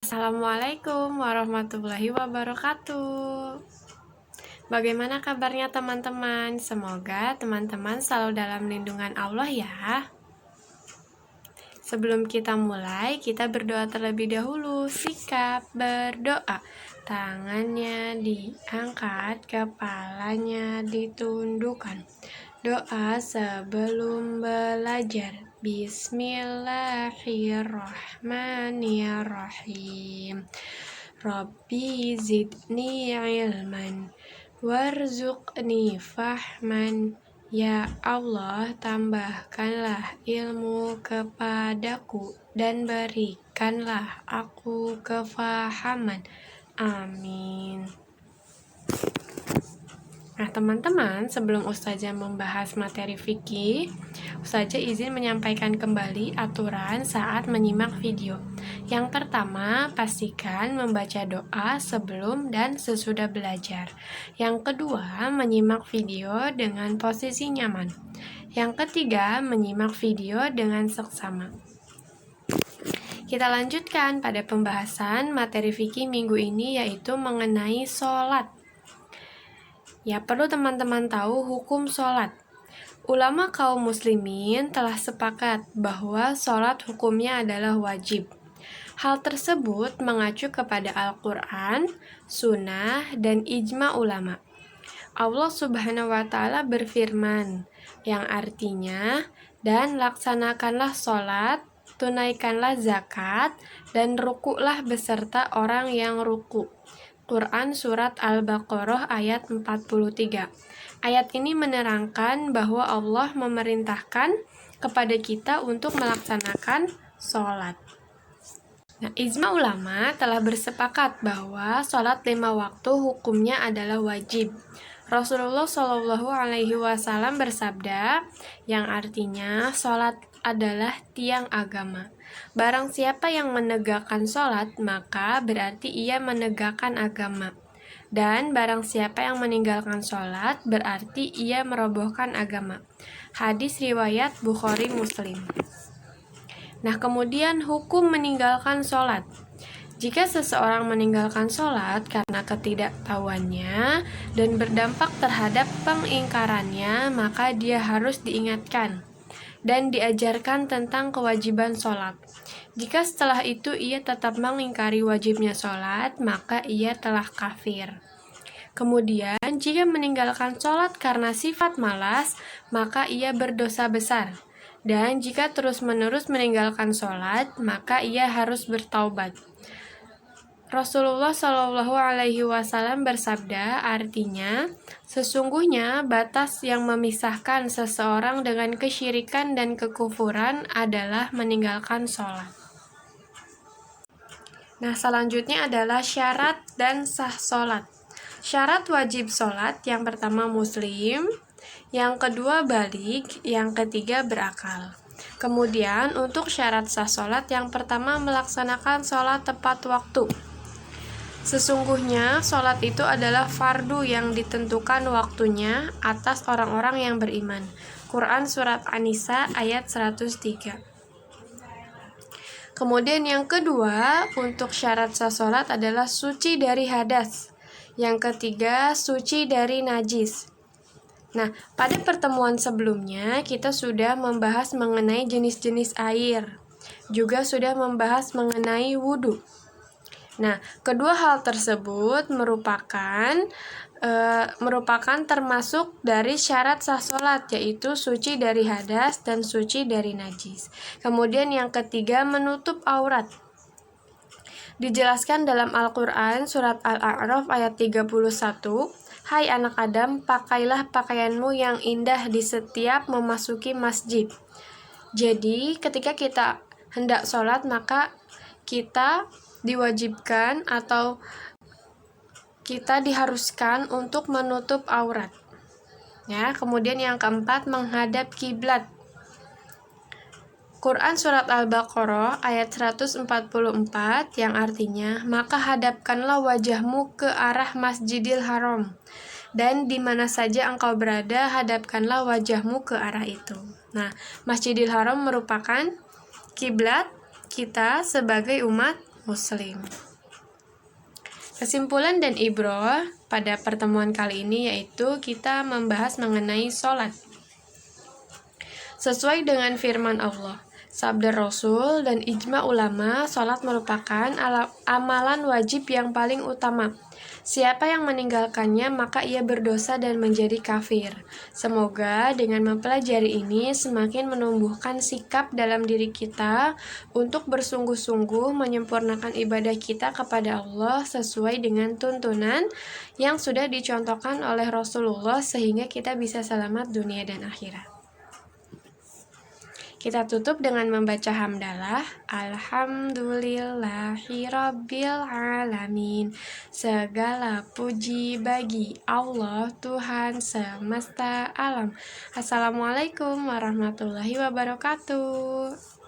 Assalamualaikum warahmatullahi wabarakatuh. Bagaimana kabarnya teman-teman? Semoga teman-teman selalu dalam lindungan Allah ya. Sebelum kita mulai, kita berdoa terlebih dahulu. Sikap berdoa. Tangannya diangkat, kepalanya ditundukkan. Doa sebelum belajar. Bismillahirrahmanirrahim. Rabbi zidni ilman warzuqni fahman. Ya Allah, tambahkanlah ilmu kepadaku dan berikanlah aku kefahaman. Amin. Nah teman-teman, sebelum Ustazah membahas materi fikih, Ustazah izin menyampaikan kembali aturan saat menyimak video. Yang pertama, pastikan membaca doa sebelum dan sesudah belajar. Yang kedua, menyimak video dengan posisi nyaman. Yang ketiga, menyimak video dengan seksama. Kita lanjutkan pada pembahasan materi fikih minggu ini, yaitu mengenai sholat. Ya, perlu teman-teman tahu hukum sholat. Ulama kaum muslimin telah sepakat bahwa sholat hukumnya adalah wajib. Hal tersebut mengacu kepada Al-Quran, sunnah, dan ijma ulama. Allah Subhanahu wa Ta'ala berfirman, yang artinya, dan laksanakanlah sholat, tunaikanlah zakat, dan rukuklah beserta orang yang ruku. Quran Surat Al-Baqarah ayat 43. Ayat ini menerangkan bahwa Allah memerintahkan kepada kita untuk melaksanakan sholat. Nah, ijma ulama telah bersepakat bahwa sholat 5 waktu hukumnya adalah wajib. Rasulullah Shallallahu Alaihi Wasallam bersabda, yang artinya sholat adalah tiang agama. Barang siapa yang menegakkan sholat, maka berarti ia menegakkan agama. Dan barang siapa yang meninggalkan sholat, berarti ia merobohkan agama. Hadis riwayat Bukhari Muslim. Nah, kemudian hukum meninggalkan sholat. Jika seseorang meninggalkan sholat karena ketidaktahuannya dan berdampak terhadap pengingkarannya, maka dia harus diingatkan dan diajarkan tentang kewajiban sholat. Jika setelah itu ia tetap mengingkari wajibnya sholat, maka ia telah kafir. Kemudian, jika meninggalkan sholat karena sifat malas, maka ia berdosa besar. Dan jika terus-menerus meninggalkan sholat, maka ia harus bertaubat. Rasulullah Shallallahu Alaihi Wasallam bersabda, artinya, sesungguhnya batas yang memisahkan seseorang dengan kesyirikan dan kekufuran adalah meninggalkan sholat. Nah, selanjutnya adalah syarat dan sah sholat. Syarat wajib sholat, yang pertama muslim, yang kedua balik, yang ketiga berakal. Kemudian untuk syarat sah sholat, yang pertama melaksanakan sholat tepat waktu. Sesungguhnya sholat itu adalah fardu yang ditentukan waktunya atas orang-orang yang beriman. Quran Surat An-Nisa ayat 103. Kemudian yang kedua, untuk syarat sah sholat adalah suci dari hadas. Yang ketiga, suci dari najis. Nah, pada pertemuan sebelumnya kita sudah membahas mengenai jenis-jenis air. Juga sudah membahas mengenai wudhu. Nah, kedua hal tersebut merupakan termasuk dari syarat sah sholat, yaitu suci dari hadas dan suci dari najis. Kemudian yang ketiga, menutup aurat. Dijelaskan dalam Al-Quran Surat Al-A'raf ayat 31, hai anak Adam, pakailah pakaianmu yang indah di setiap memasuki masjid. Jadi ketika kita hendak sholat, maka kita diwajibkan atau kita diharuskan untuk menutup aurat. Ya, kemudian yang keempat, menghadap kiblat. Quran Surat Al-Baqarah ayat 144 yang artinya, maka hadapkanlah wajahmu ke arah Masjidil Haram, dan di mana saja engkau berada, hadapkanlah wajahmu ke arah itu. Nah, Masjidil Haram merupakan kiblat kita sebagai umat muslim. Kesimpulan dan ibroh pada pertemuan kali ini yaitu kita membahas mengenai sholat. Sesuai dengan firman Allah, sabda Rasul dan ijma ulama, sholat merupakan amalan wajib yang paling utama. Siapa yang meninggalkannya maka ia berdosa dan menjadi kafir. Semoga dengan mempelajari ini semakin menumbuhkan sikap dalam diri kita untuk bersungguh-sungguh menyempurnakan ibadah kita kepada Allah sesuai dengan tuntunan yang sudah dicontohkan oleh Rasulullah sehingga kita bisa selamat dunia dan akhirat. Kita tutup dengan membaca hamdalah. Alhamdulillahirabbil alamin. Segala puji bagi Allah Tuhan semesta alam. Assalamualaikum warahmatullahi wabarakatuh.